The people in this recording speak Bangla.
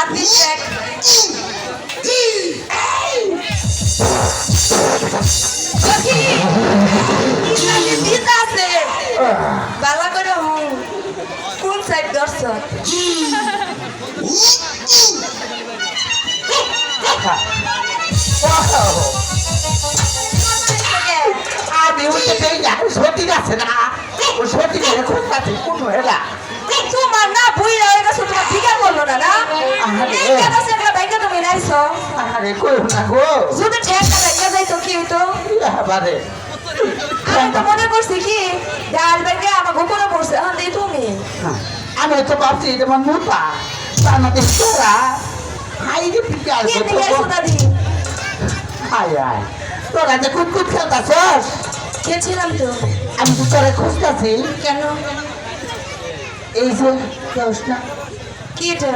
হাতি দেখ সখী দিদা আছে বালা করে হুম কোন সাইড দর্শক আমি উঠতে চাই না সত্যি আছে না ও সত্যি খুব কাছে কোন হেলা তোমার না বই হয়ে গেছে তোমার ঠিকা করলো না না কেন সেটা বাইকে তুমি নাইছো আরে কই না গো যদি ঠেকা বাইকে যাইতো কি হইতো বারে আমি তো মনে করছি কি ডাল বাইকে আমার গোপনে পড়ছে হ্যাঁ দেই তুমি আমি তো ভাবছি তোমার মোটা তার মধ্যে তোরা হাই রে পিকা কে নিয়ে এসো দাদি হাই হাই তোরা যে কুতকুত খেলতাছস খেলছিলাম তো আমি তো তোরা খুঁজতাছি কেন এই যে কেউ না কি এটা